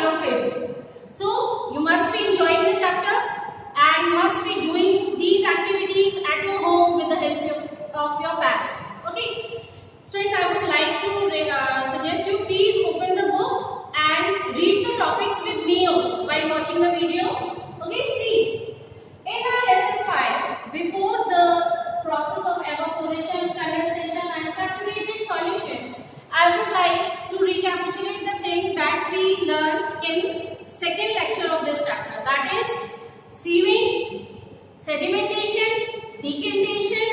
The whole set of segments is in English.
your favorite. So you must be enjoying the chapter and must be doing these activities at your home with the help of your parents. Okay. Students, I would like to suggest you please open the book and read the topics with me also while watching the video. Okay, see, in our lesson 5, before the process of evaporation, condensation and saturated solution, I would like to recapitulate the thing that we learnt in second lecture of this chapter, that is sieving, sedimentation, decantation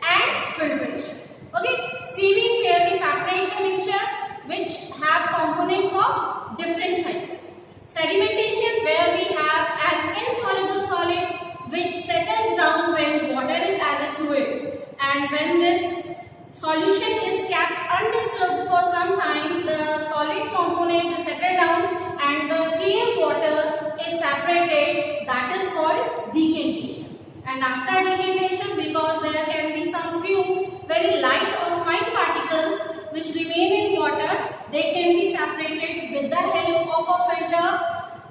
and filtration. Okay, sieving where we separate the mixture which have components of different sizes. Sedimentation where we have an insoluble solid which settles down when water is added to it, and when this solution is kept undisturbed for some time, the solid component is settled down and the clear water is separated. That is called decantation. And after decantation, because there can be some few very light or fine particles which remain in water, they can be separated with the help of a filter.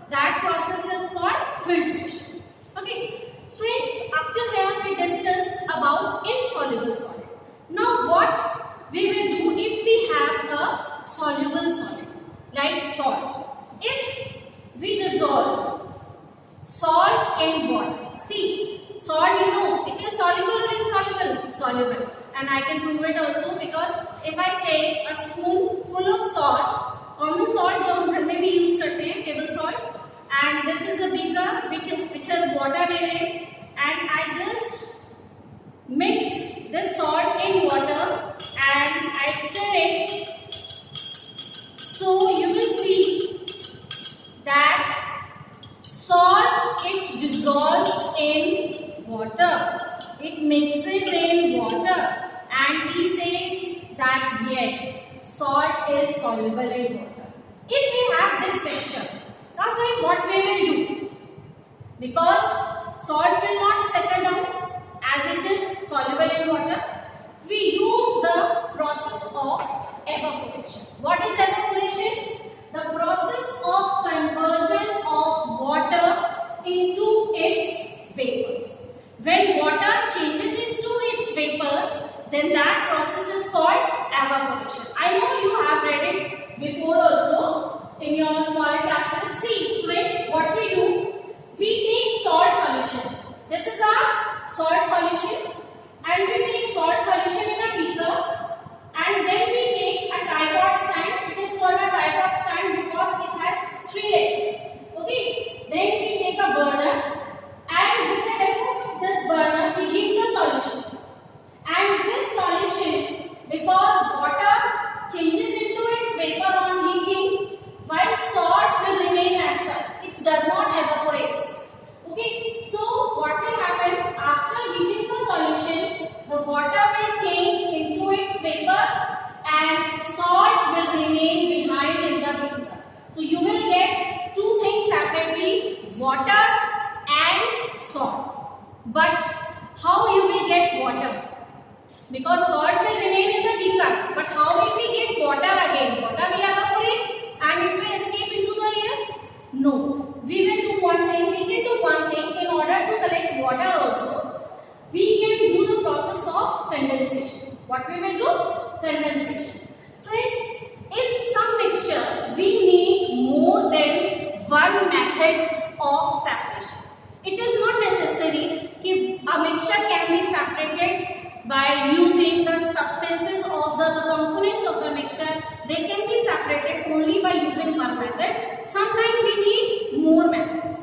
That process is called filtration. Okay, students, up till here we discussed about insoluble solid. Now what we will do if we have a soluble solid like salt? If we dissolve salt in water, see, salt, you know, it is soluble or insoluble? Soluble. And I can prove it also, because if I take a spoonful of salt, common salt जो हम घर में भी use करते हैं, table salt, and this is a beaker which has water in it, and I just mix this salt in water and I stir it. So you will see that salt, it dissolves in water, it mixes in water, and we say that yes, salt is soluble in water. If we have this mixture, that's why what we will do, because salt will not settle down as it is soluble in water, we use the process of evaporation. What is evaporation? The process of conversion of water into its vapors. When water changes into its vapors, then that process is called evaporation. I know you have read it before also in your small classes. See, students, what we do, we take salt solution. This is our salt solution, and we take salt solution in a beaker, and then we take a tripod stand. It is called a tripod stand because it has 3 legs. Okay, then we take a burner, and with the help of this burner we heat the solution, and this solution, because water changes into its vapor on heating, while salt will remain as such, it does not evaporate. Okay, so what will happen after heating the solution, the water will change into its vapors and salt will remain behind in the beaker. So you will get two things separately, water and salt. But how you will get water? Because salt will remain in the beaker, but how will we get water again? Water will evaporate and it will escape into the air? No. We will do one thing, we can do one thing in order to collect water also. We can do the process of condensation. What we will do? Condensation. Students, in some mixtures, we need more than one method of separation. It is not necessary if a mixture can be separated by using the substances of the components of the mixture. They can be separated only by using one method. Sometimes we need more methods.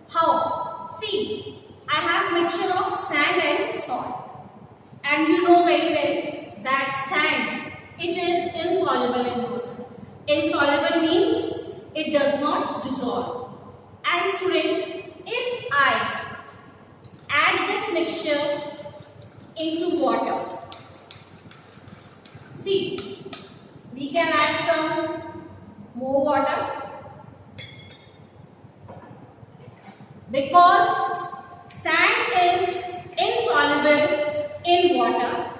How? See, I have mixture of sand and salt, and you know very well that sand, it is insoluble in water. Insoluble means it does not dissolve. And students, if I add this mixture into water, see, we can add some more water, because sand is insoluble in water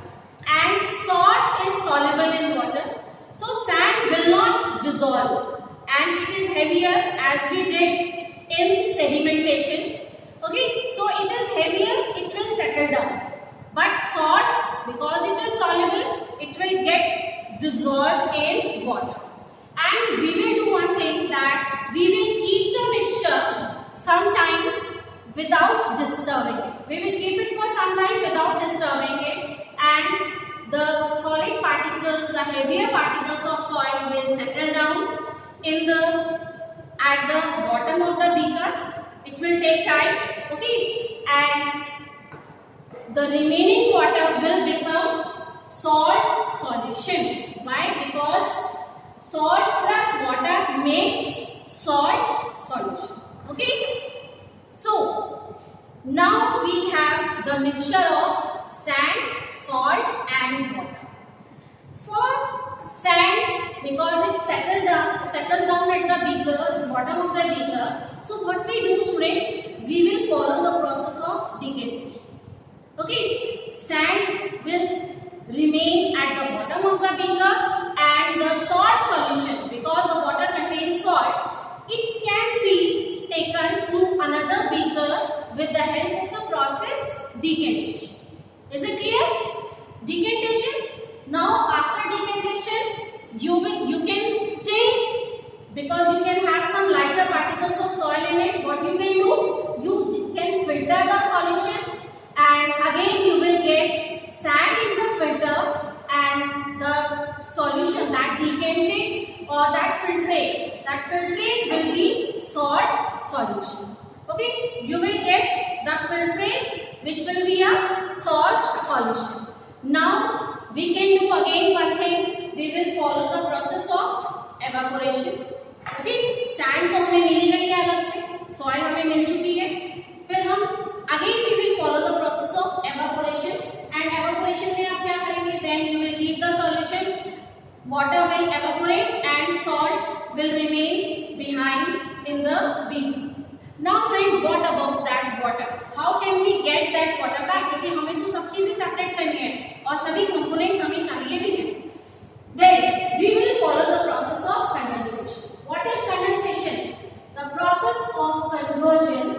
and salt is soluble in water. So sand will not dissolve and it is heavier as we did in sedimentation. Okay, so it is heavier, it will settle down. But salt, because it is soluble, it will get dissolved in water. And we will do one thing, that we will keep the mixture sometimes without disturbing it. We will keep it for some time without disturbing it, and the solid particles, the heavier particles of soil will settle down at the bottom of the beaker. It will take time, okay, and the remaining water will become salt solution. Why? Because salt plus water makes salt solution. Okay. So now we have the mixture of sand, salt and water. For sand, because it settles down at the beaker's bottom of the beaker. So what we do, students, we will follow the process of decantation. Okay, sand will remain at the bottom of the beaker, and the salt solution, because the water contains salt, it can be taken to another beaker with the help of the process decantation. Is it clear? Decantation. Now after decantation, you can still, because you can have some lighter particles of soil in it, what you can do, you can filter the solution, and again you will get sand in the filter, and the solution, that decanted or that filtrate will be salt solution. Okay, you will get the filtrate which will be a salt solution. Now we can do again one thing, we will follow the process of evaporation. Okay, sand तो हमें मिल गई है अलग से, soil हमें मिल चुकी है, फिर हम again we will follow the process of evaporation, and evaporation में आप क्या करेंगे, then you will heat the solution, water will evaporate and salt will remain behind in the beaker. Now friend, what about that water? How can we get that water back? क्योंकि हमें तो सब चीजें separate करनी है और सभी components हमें चाहिए भी हैं. Then we will follow the process of condensation. What is condensation? The process of conversion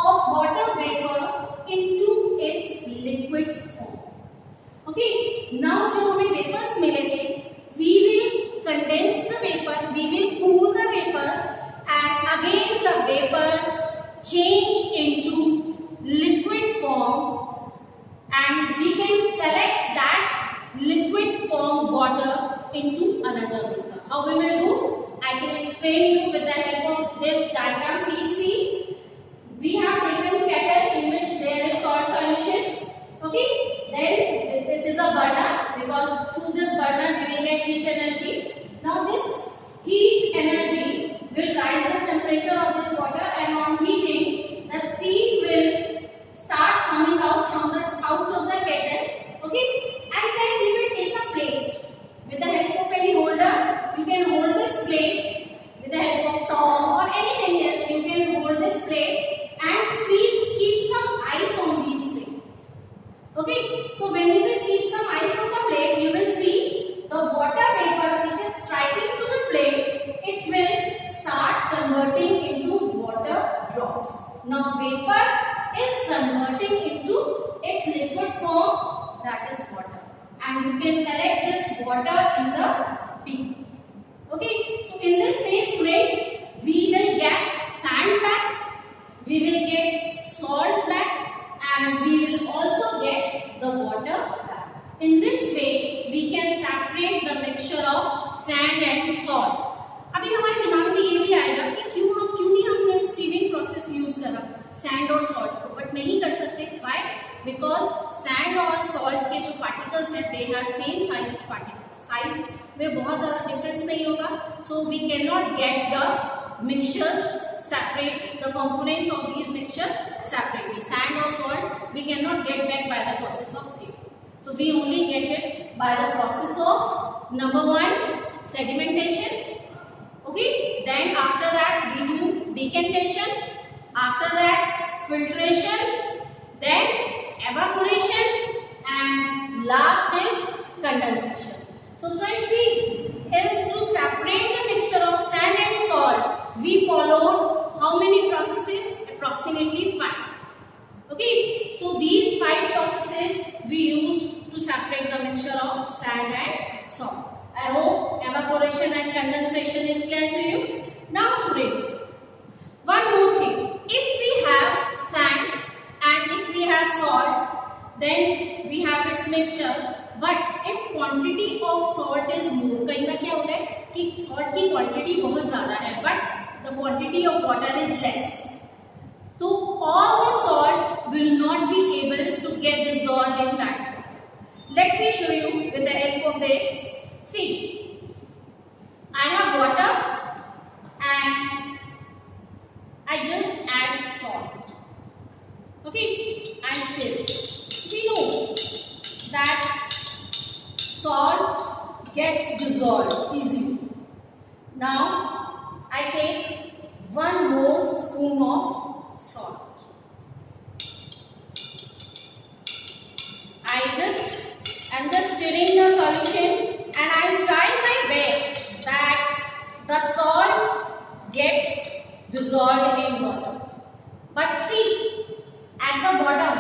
of water vapor into its liquid form. Okay. Now जो हमें vapors मिले थे, we will condense the vapors, we will cool the vapors, and again the vapors change into liquid form, and we can collect that liquid form water into another beaker. How we will do? I can explain you with the help of this diagram. Please see. We have taken kettle in which there is salt solution. Okay. Then it is a burner, because through this burner we will get heat energy. Now this heat energy will rise the temperature of this water, and on heating the steam will start coming out from the spout of the kettle. Okay. And then we will take a plate. With the help of any holder, you can hold this plate with the help of tongue or anything else. You can hold this plate, and please keep some ice on these plates. Okay, so when you will keep some ice on the plate, you will see the water vapor which is striking to the plate, it will start converting into water drops. Now vapor is converting into its liquid form, that is water. And you can collect this water in the beaker. Okay, so in this phase, students, we will get sand back, we will get salt back, and we will also get the water back. In this way, we can separate the mixture of sand and salt. अभी हमारे दिमाग में ये भी आएगा कि क्यों नहीं हमने सीविंग प्रोसेस यूज करा सैंड और सॉल्ट को, बट नहीं कर सकते. व्हाई? बिकॉज सैंड और सॉल्ट के जो पार्टिकल्स हैं, they have same size particles. Size में बहुत ज़्यादा डिफरेंस नहीं होगा. So we can not get the mixtures separate, the components of these mixtures separately. Sand or salt we cannot get back by the process of sieving. So we only get it by the process of number 1, sedimentation. Okay, then after that we do decantation, after that filtration, then evaporation, and last is condensation. So friends, see, if to separate the mixture of sand and salt, we evaporation and condensation is clear to you. Now students, one more thing. If we have sand and if we have salt, then we have its mixture. But if quantity of salt is more, कई बार क्या होता है कि salt की quantity बहुत ज़्यादा है, but the quantity of water is less. So all the salt will not be able to get dissolved in that. Let me show you with the help of this. See, I have water and I just add salt. Okay, and still we know that salt gets dissolved easily. Now I take one more spoon of salt. I'm just stirring the solution and I'm trying my best that the salt gets dissolved in water. But see, at the bottom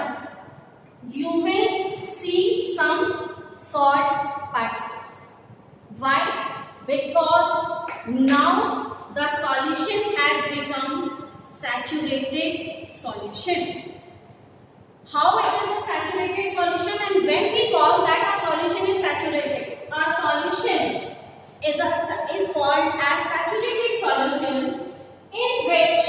you will see some salt particles. Why? Because now the solution has become saturated solution. How it is a saturated solution, and when we call that a solution is saturated, a solution is called as saturated solution in which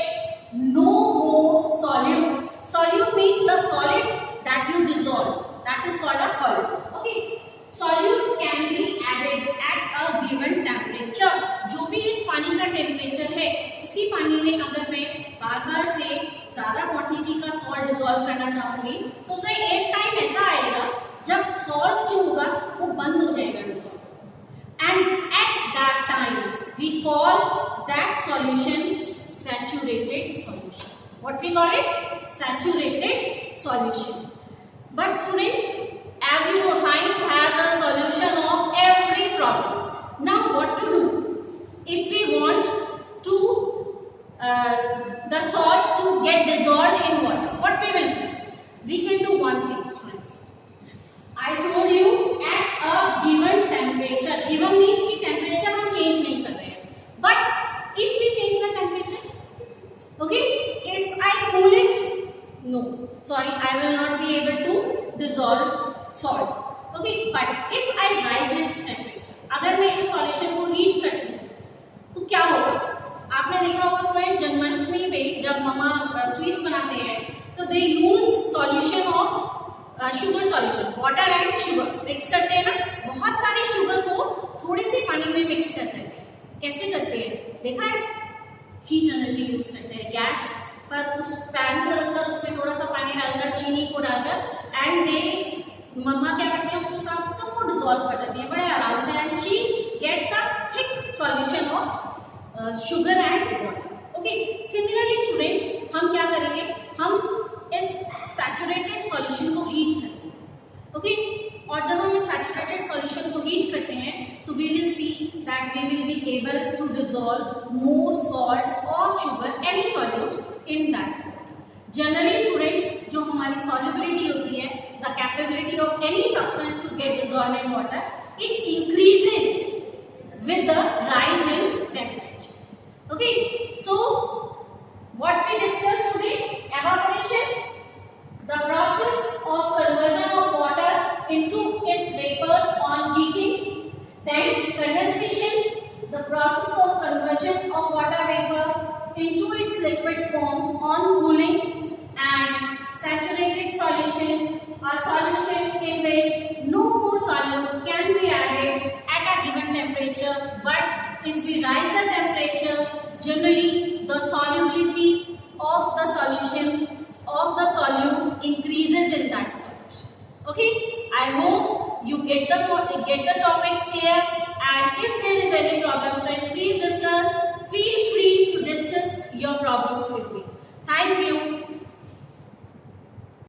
no more solute. Solute means the solid that you dissolve. That is called a solute. Okay. Solute can be added at a given temperature. जो भी इस पानी का temperature है, उसी पानी में अगर मैं बार-बार से ज़्यादा क्वांटिटी का सॉल्ट डिसॉल्व करना चाहूँगी, तो उसमें एक टाइम ऐसा आएगा जब सॉल्ट जो होगा वो बंद हो जाएगा dissolve. And at that time we call that solution saturated solution. What we call it? Saturated solution. But students, as you know, science has a solution of every problem. Now what to do? If we want to the salt to get dissolved in water, what we will do? We can do one thing, students. I told you at a given temperature. Given means कि temperature हम change नहीं कर रहे हैं. But if we change the temperature, okay? If I cool it, no. Sorry, I will not be able to dissolve salt. Okay, but if I rise its temperature, अगर मैं इस solution को heat करती हूँ, तो क्या होगा? आपने देखा होगा स्टूडेंट, जन्माष्टमी में जब मम्मा स्वीट्स बनाते हैं, तो they use solution of sugar solution, water and sugar mix करते हैं ना. बहुत सारे शुगर को थोड़े से पानी में मिक्स कर देते हैं. कैसे करते हैं देखा है? हीट एनर्जी यूज करते हैं. गैस पर उस पैन को रखकर उसमें थोड़ा सा पानी डालकर, चीनी को डालकर, एंड दे मम्मा क्या करते हैं, उसको सबको डिसॉल्व कर देती है बड़े आराम से, and she gets a thick solution of sugar and water. Okay, similarly students, हम क्या करेंगे, हम इस सैचुरेटेड सॉल्यूशन को हीट करेंगे. ओके, और जब हम इस सैचुरेटेड सॉल्यूशन को हीट करते हैं, तो we will see that we will be able to dissolve more salt और sugar, any solute in that. Generally student, जो हमारी सॉल्युबिलिटी होती है, the capability of any substance to get dissolve in water, it increases with the rise in temperature. Okay, so what we discussed today, evaporation, the process of conversion of water into its vapors on heating. Then condensation, the process of conversion of water vapor into its liquid form on cooling. And saturated solution, a solution in which no more solute can be added at a given temperature, but if we rise the temperature, generally the solubility of the solution of the solute increases in that solution. Okay, I hope you get the topics clear, and if there is any problem, then please discuss. Feel free to discuss your problems with me. Thank you.